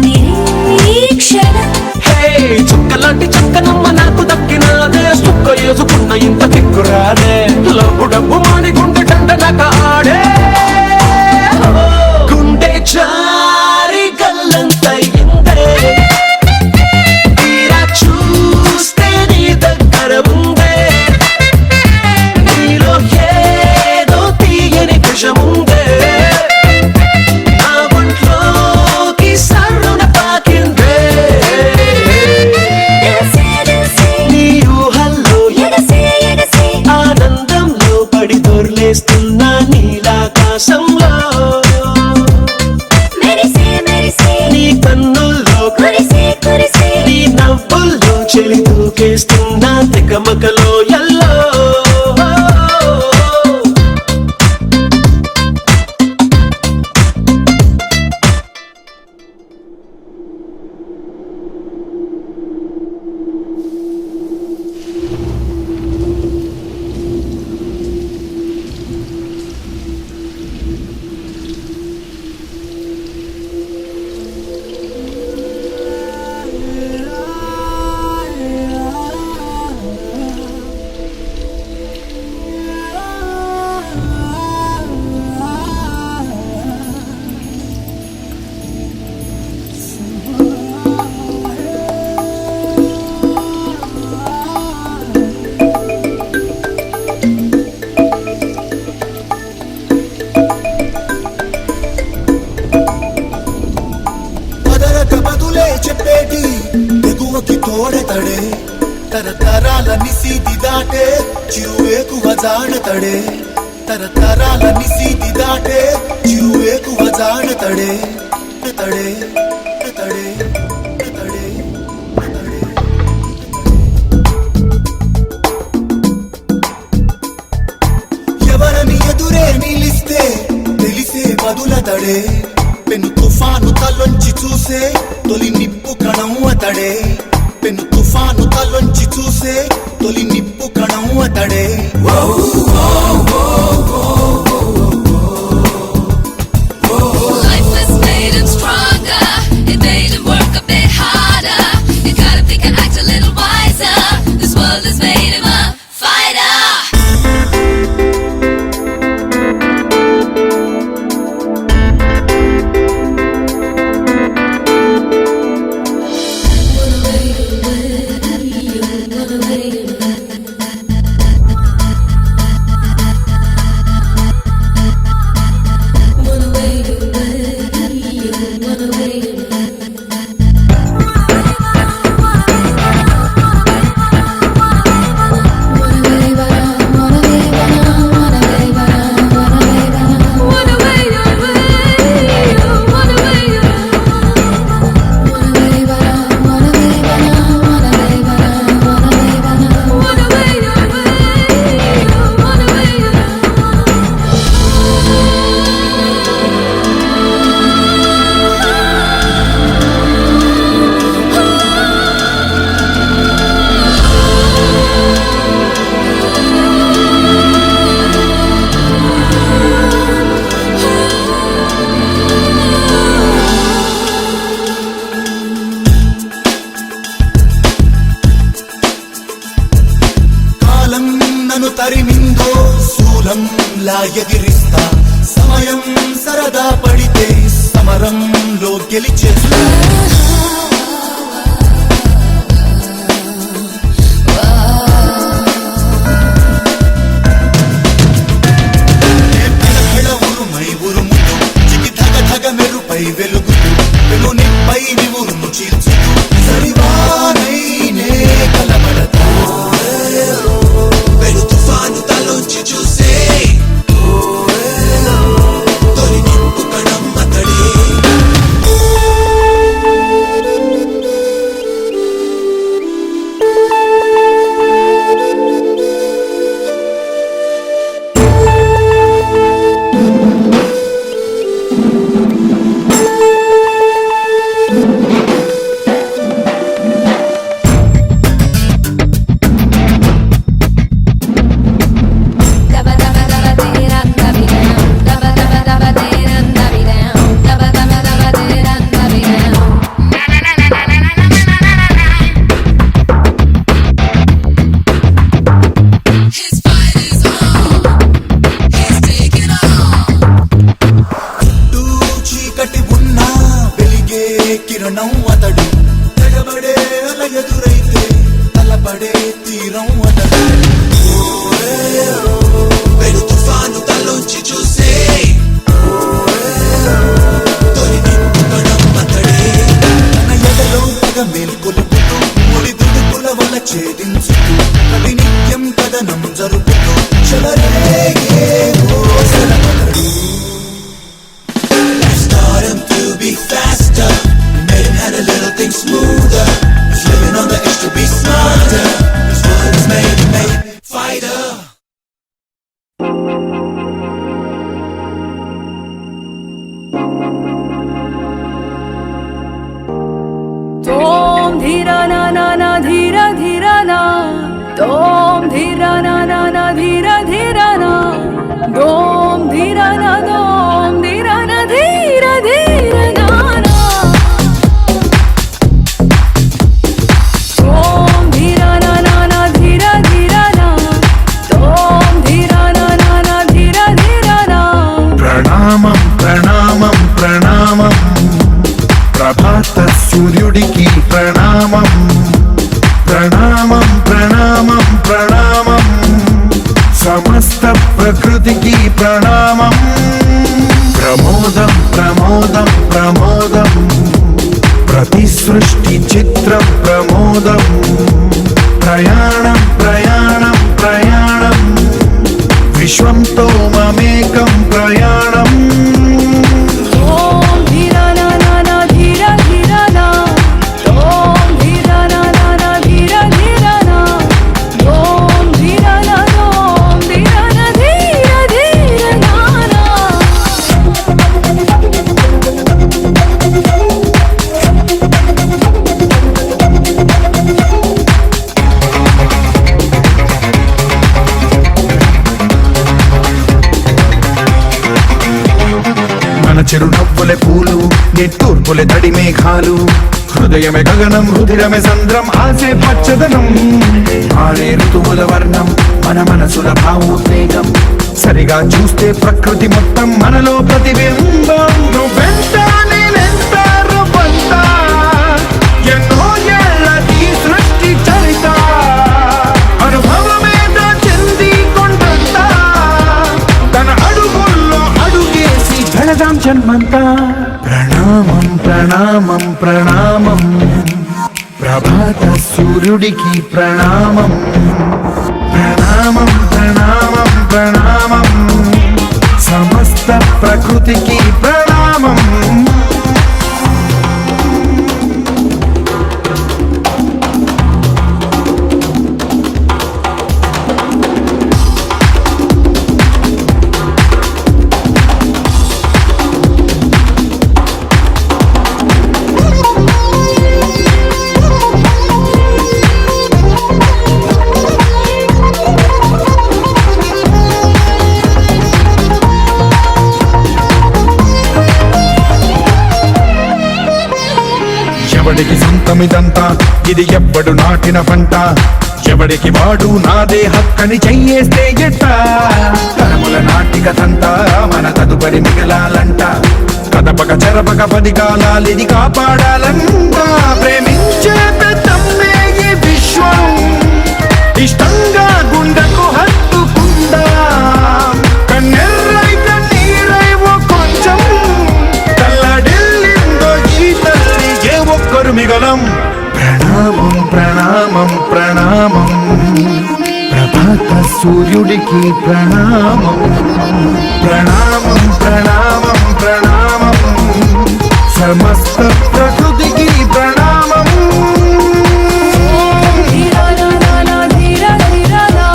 నిరీక్షణం హే చుక్కలాంటి చక్కనమ్మ నాకు దక్కినాదే చుక్క వేసుకున్న ఇంత దిక్కురాదే లబ్బు డబ్బు మాని గుండె దండనక ఆడే గుండె చారి గల్లంతయిందే తీరా చూస్తే నీ దగ్గర ఉందే నీలో ఏదో తీయని విషముందే నా ఒంట్లోకి సర్రున పాకిందే నీ ఊహల్లో ఆనందంలో పడి దొర్లేస్తున్నా నీలాకాశంలో నీ కన్నుల్లో నీ నవ్వుల్లో చెలి దూకేస్తున్నా తెకమకలో ఎల్లో చెప్పేటి ఎగువకి తోడెతడే తరతరాల నిశీతి దాటే చిరువేకువ జాడతడే తరతరాల నిశీతి దాటే చిరువేకువ జాడతడే తడే తడే తడే ఎవరని ఎదురే నిలిస్తే తెలిసే బదులతడే పెను తుఫాను తలొంచి చూసే తొలి నిప్పు కణం అతడే పెను తుఫాను తలొంచి చూసే తొలి నిప్పు కణం అతడే Life has made him stronger. It made him work a bit harder. You gotta think and act a little wiser. This world has made him a fighter. తరిమిందో శూలంలా ఎగిరిస్తా సమయం సరదా పడితే సమరంలో గెలిచేస్తా ఉరుమై ఉరుముతూ చికి ధగ ధగ మెరుపై వెలుగుతూ వెలునిపై ఉరుము చీల్చుతూ సరివానై నే కలబడతా తుఫాను తలోంచి చూసే తొలి నిప్పు కణం అతడే everything smoother. It's living on the edge to be smarter. This world is made fighter. Tom dhira na na na dhira dhira na. Tom dhira na na na dhira dhira na. Dom dhira na dom dhira na dhira dhira na na. Tom dhira na na na dhira dhira na. Tom dhira na na na dhira dhira na. ప్రణామం ప్రణామం ప్రణామం ప్రభాత సూర్యుడికి ప్రణామం ప్రణామం ప్రణామం ప్రణామం సమస్త ప్రకృతికి ప్రణామం ప్రమోదం ప్రమోదం ప్రమోదం ప్రతి సృష్టి చిత్రం ప్రమోదం ప్రయాణం ప్రయాణం ప్రయాణం విశ్వంతో మమేకం ప్రయాణం Om dhira na na na dhira dhira na. Om dhira na na na dhira dhira na. Om dhira na dom dhira na dhira dhira na na. మన చిరునవ్వులే పూలు నిట్టూర్పులే తడి మేఘాలు హృదయమే గగనం రుధిరమే సంద్రం ఆసే పచ్చదనం ఆడే ఋతువుల వర్ణం మన మనసుల భావోద్వేగం సరిగా చూస్తే ప్రకృతి మొత్తం మనలో ప్రతిబింబం నువ్వెంత నేనెంత రూపంత ఎన్నో ఏళ్ళది సృష్టి చరిత అనుభవమేద చెంది కొండంత తన అడుగుల్లో అడుగేసి వెళదాం జన్మంతా ప్రణామం ప్రణామం ప్రణామం ప్రభాత సూర్యుడికి ప్రణామం ప్రణామం ప్రణామం ప్రణామం సమస్త ప్రకృతికి ప్రణామం ఎవడికి సొంతమిదంతా ఇది ఎవ్వడు నాటిన పంట ఎవడికి వాడు నాదే హక్కని చెయ్యేస్తే ఎట్ట తరముల నాటికతంతా మన తదుపరి మిగలాలంట కదపక చెరపక పది కాలాలిది కాపాడాలంట ప్రేమించే పెద్దమ్మే ఈ విశ్వం ఇష్టంగా గుండెకు హత్తుకుందా కన్నెర్రై కన్నీరై ఓ కొంచెం కల్లడిల్లిందో ఈ తల్లి ఏ ఒక్కరు మిగలం ప్రణామం ప్రణామం ప్రణామం ప్రభాత సూర్యుడికి ప్రణామం ప్రణామం ప్రణామం ప్రణామం సమస్త ప్రకృతికి ప్రణామం Om dhira na na na dhira dhira na.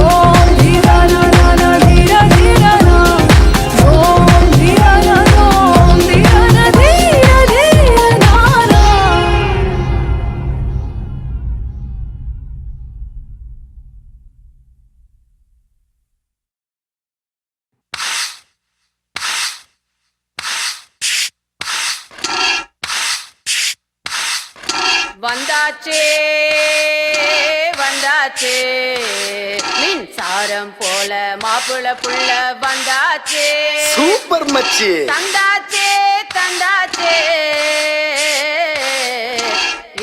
Om dhira na na na dhira dhira na. Om dhira na dom dhira na dhira dhira na na. வந்தாச்சே வந்தாச்சே மின்சாரம் போல மாப்பிள புள்ள வந்தாச்சே சூப்பர் மச்சி தந்தாச்சே தந்தாச்சே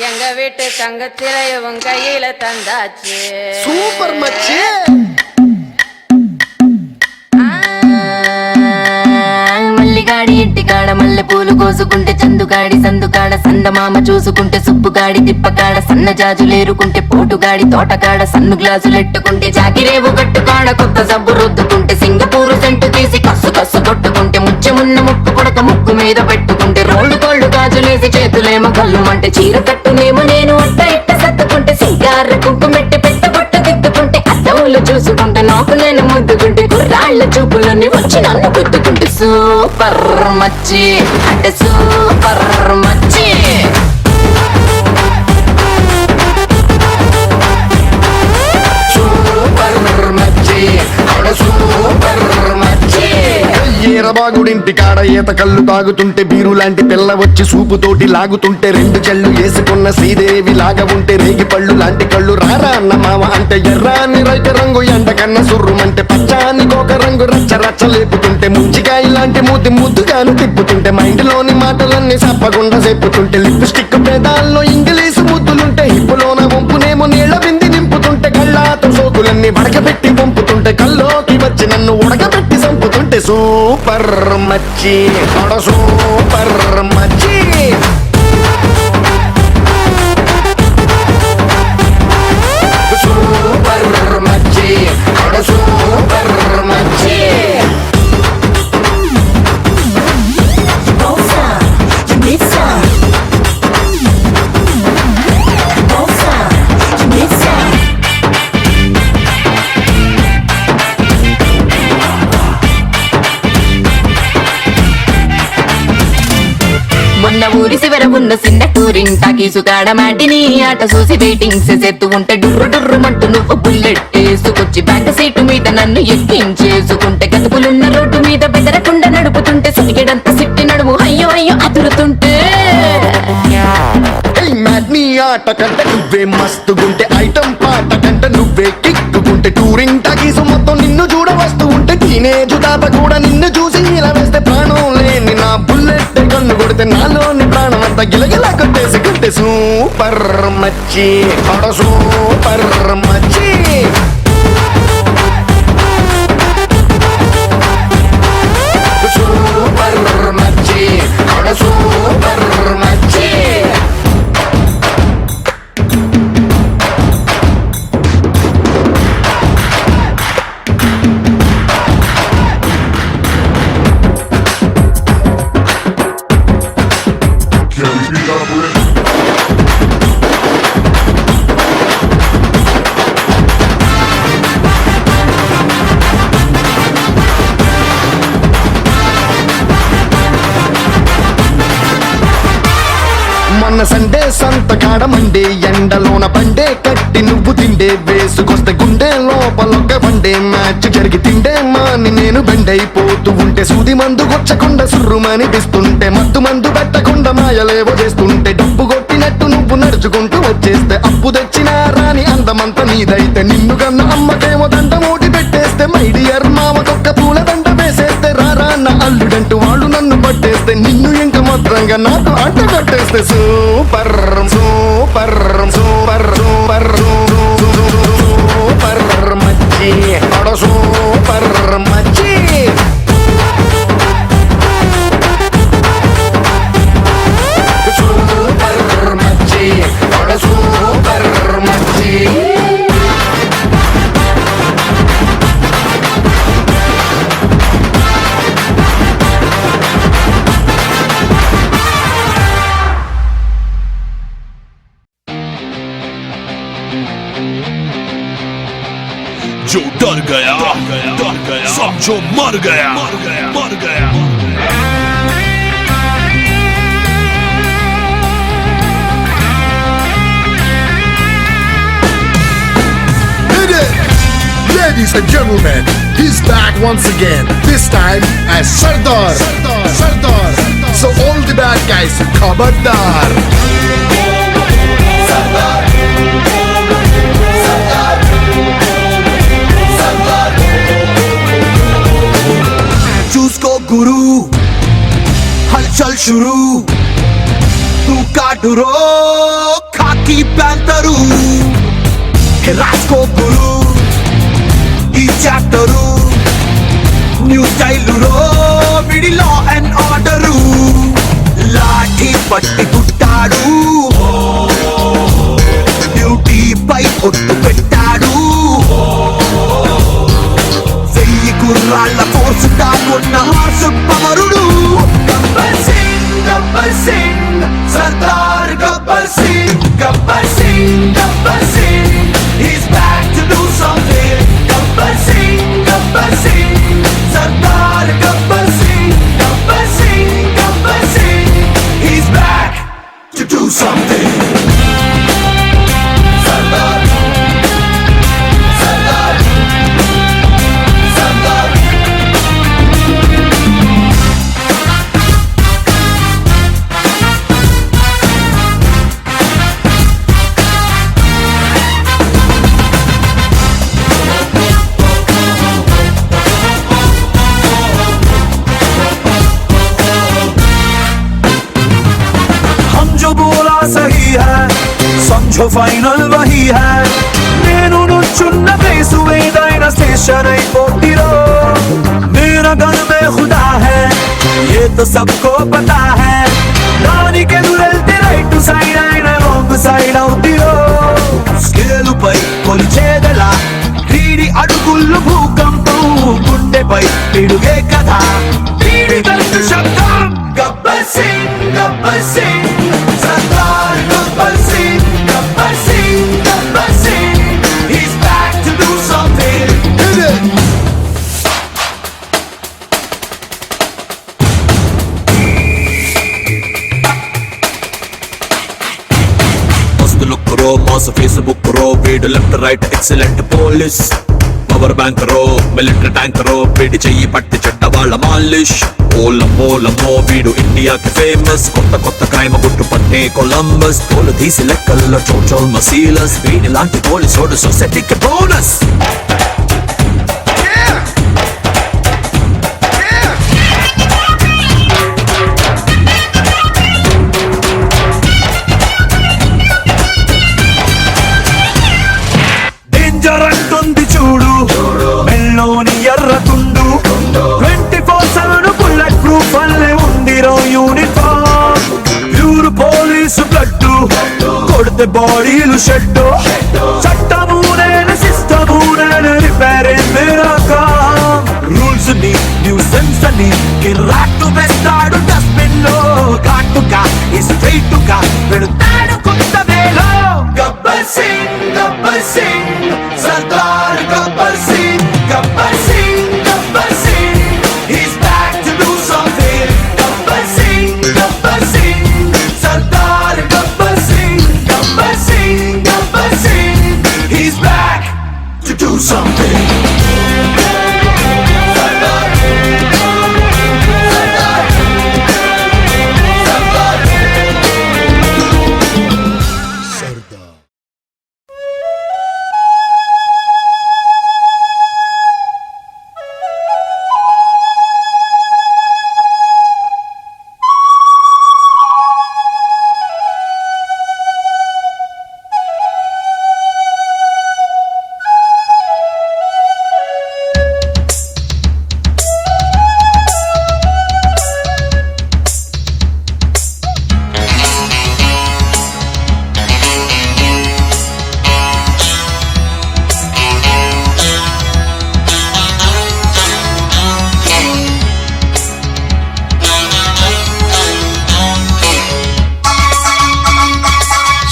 எங்க வீட்டு தங்கச்சிலைய உன் கையில தந்தாச்சே சூப்பர் மச்சி మల్లిగాడి ఇంటికాడ మల్లె పూలు కోసుకుంటే చందుగాడి సందుకాడ సందమామ చూసుకుంటే సుబ్బుగాడి తిప్పకాడ సన్న జాజులేరుకుంటే పోటుగాడి తోటకాడ సన్ను గ్లాసులెట్టుకుంటే జాకిరేవు కట్టుకాడ కొత్త సబ్బు రుద్దుకుంటే సింగపూరు సెంటు తీసి కస్సు కస్సు కొట్టుకుంటే ముచ్చెమున్న ముక్కు పొడక ముక్కు మీద పెట్టుకుంటే రోడ్డు కోళ్ళు గాజులేసి చేతులేమో గల్లు అంటే చీర కట్టునేమో నేను అట్ట ఇట్ట సర్దుకుంటే సింగార కుంకుమెట్టి పెట్టబొట్టు దిద్దుకుంటే అద్దంలో చూసుకుంటే నాకు నేను ముద్దుకుంటే కుర్రాళ్ళ చూపులని వచ్చి నన్ను గుద్దుకుంటే సూపర్ మచ్చి అంటే సూపర్ మచ్చి ఈరబాగుడింటి కాడ ఈత కళ్ళు తాగుతుంటే బీరు లాంటి పిల్ల వచ్చి సూపుతోటి లాగుతుంటే రెండు చెళ్ళు వేసుకున్న శ్రీదేవి లాగా ఉంటే రేగి పళ్ళు లాంటి కళ్ళు రారా అన్న మామ అంటే ఎర్రాని రైత రంగు ఎండ కన్న సుర్రుమంటే పచ్చాని కోక రంగు రచ్చ రచ్చ లేపుతుంటే ముంచికాయ లాంటి మూతి ముద్దుగాను తిప్పుతుంటే మైండ్లోని మాటలన్నీ చెప్పకుండా చెప్పుతుంటే లిప్స్టిక్ పేదాల్లో ఇంగ్లీషు ముద్దులుంటే హిప్పులోన వంపునేమో నీళ్ల బింది నింపుతుంటే కళ్ళాతో సోకులన్నీ వడకబెట్టి పంపుతుంటే కల్లోకి వచ్చి నన్ను ఉడకబెట్టి చంపుతుంటే సూపర్ మచ్చి సూపర్ మచ్చి సూపర్ మచ్చి సూపర్ మచ్చి మొన్న ఊరి చివర ఉన్న చిన్న టూరింగ్ టాకీసు కాడ మాటిని ఆట చూసి వెయిటింగ్ చేసేస్తూ ఉంటే డుర్రు డుర్రు మంటూ నువ్వు బుల్లెట్ వేసుకొచ్చి బ్యాక్ సీటు మీద నన్ను ఎక్కించేసుకుంటే గతుకులున్న రోడ్డు మీద బెదరకుండా నడుపుతుంటే సిటికెడంత సిట్టి నడుము అయ్యో అయ్యో అదురుతుంటే నీ ఆట కంట నువ్వే మస్తుగుంటే ఐటమ్ పాట కంట నువ్వే కిక్కుకుంటే టూరింగ్ టాకీసు మొత్తం నిన్ను చూడ వస్తూ ఉంటే టీనేజ్ తాత కూడా నిన్ను చూసి ఇలా వేస్తే ప్రాణం లేని నా బుల్లెట్ కన్ను కొడితే నాలోని ప్రాణం అంతా గిలగిలా కొట్టేసుకుంటే సూపర్ మచ్చి సూపర్ మచ్చి సూపర్ మచ్చి సూపర్ మచ్చి మొన్న సండే సంతకాడ మండే ఎండలోన బండే కట్టి నువ్వు తిండే వేసుకొస్తే గుండె లోపలొక్క బండే మ్యాచ్ జరిగి తిండే మాని నేను బెండైపోతూ ఉంటే సూది మందు గొచ్చకుండా సుర్రుమని పిస్తుంటే మత్తు మందు పెట్టకుండా మాయలేవో చేస్తుంటే డబ్బు కొట్టినట్టు నువ్వు నడుచుకుంటూ వచ్చేస్తే అప్పు తెచ్చిన రాని అందమంతా నీదైతే నిన్ను కన్న అమ్మకేమో దండ మూటి పెట్టేస్తే మై డియర్ మామకొక్క పూల దండ వేసేస్తే రారా అన్న అల్లుడంటూ వాళ్ళు నన్ను పట్టేస్తే నిన్ను ఇంకా మాత్రంగా నాకు అంట కట్టేస్తే super super super super super మచ్చి సూపర్ మచ్చి సూపర్ మచ్చి సూపర్ మచ్చి जो डर गया समझो मर गया मर गया Ladies and gentlemen, he's back once again. This time as Sardar. So all the bad guys, Khabardar. చూసుకో గురు హల్చల్ షురు తూ కాటురో ఖాకీ ప్యాంటరు రాసుకో గురు ఈ చాప్టరు న్యూ స్టైలురో మిడిలో అండ్ ఆర్డరు లాఠీ పట్టి కుట్టాడు డ్యూటీ పై ఒట్టు పెట్టాడు గుర్రాళ్ళ ఫోర్సు కాకున్న హార్సు పవరుడు Gabbar Singh Sardar Gabbar Singh, he's back to do something. Gabbar Singh, Gabbar Singh, Sardar Gabbar Singh, Gabbar Singh, Gabbar Singh, he's back to do something. Sardar, Sardar, Sardar. हम जो बोला सही है समझो फाइनल वही है నేను నుంచున్న ప్లేసు ఏదైనా స్టేషన్ అయిపోతిరో मेरा घर में खुदा है ये तो सबको पता है దానికి ఎదురెళ్తే రైట్ సైడ్ అయిన రాంగ్ సైడ్ అవుతిరో స్కేలు పై కొలిచేదలా వీడి అడుగుళ్ళు భూకంపం గుండెపై పిడుగే కదా వీడి గంటు శబ్దం Gabbar Singh Gabbar Singh Sardar Gabbar Singh Gabbar Singh Gabbar Singh he's back to do something. Hit it! మస్తు లుక్ రో మాస్ ఫేస్బుక్ రో వీడు left right excellent police power bank రో మిలిటరీ ట్యాంక్ రో వీడి చెయ్యి పట్టి చెడ్డ వాళ్ళ మాలిష్ ఓలమో వీడు ఇండియాకి ఫేమస్ కొత్త కొత్త క్రైమ్ గుట్టు పట్టే కొలంబస్ తోలు తీసి లెక్కల్లో చోచోల్ మసీలస్ వీడి లాంటి పోలీసోడు సొసైటీకి బోనస్ డేంజర్ అంటుంది చూడు మెల్లోని ఎర్రతుండు 24/7 బుల్లెట్ ప్రూఫ్ అల్లే ఉందిరో యూనిఫామ్ ప్యూర్ పోలీసు బ్లడ్ కొడితే బాడీలు షెడ్ చట్టము నేను సిస్టము నేను రిపేరే మేరా కామ్ రూల్స్ ని న్యూసెన్స్ అని కిరాక్కు వేస్తాడు డస్ట్బిన్ లో ఘాటుగా స్ట్రైట్ గా పెడతాడు కొత్త వేలో Gabbar Singh Gabbar Singh Sardar Gabbar Singh Gabbar Singh Gabbar Singh he's back to do something Gabbar Singh Gabbar Singh Sardar Gabbar Singh Gabbar Singh Gabbar Singh he's back to do something. Sardar, Sardar, Sardar.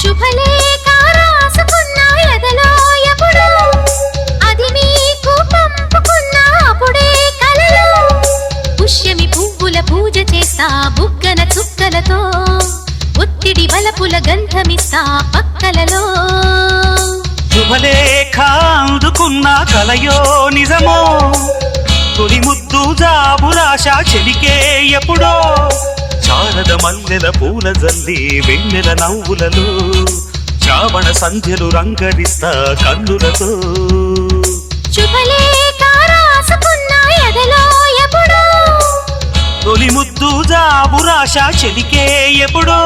శుభలేఖ రాసుకున్న ఎదలో ఎప్పుడు అది మీకు పంపుకున్న అప్పుడే కలలో పుష్యమి పువ్వుల పూజ చేస్తా బుగ్గన చుక్కలతో ఒత్తిడి వలపుల గంధమిస్తా పక్కలలో శుభలేఖ అందుకున్న కలయో నిజమో తొలి ముద్దు జాబురాశ చెలికే ఎప్పుడో శారద మల్లెల పూల జల్లి వెన్నెల నవ్వులలో శ్రావణ సంధ్యలు రంగరిస్తా కన్నులతో శుభలేఖ రాసుకున్న ఎదలో ఎప్పుడు తొలి ముద్దు జాబురాశ చెలికే ఎప్పుడో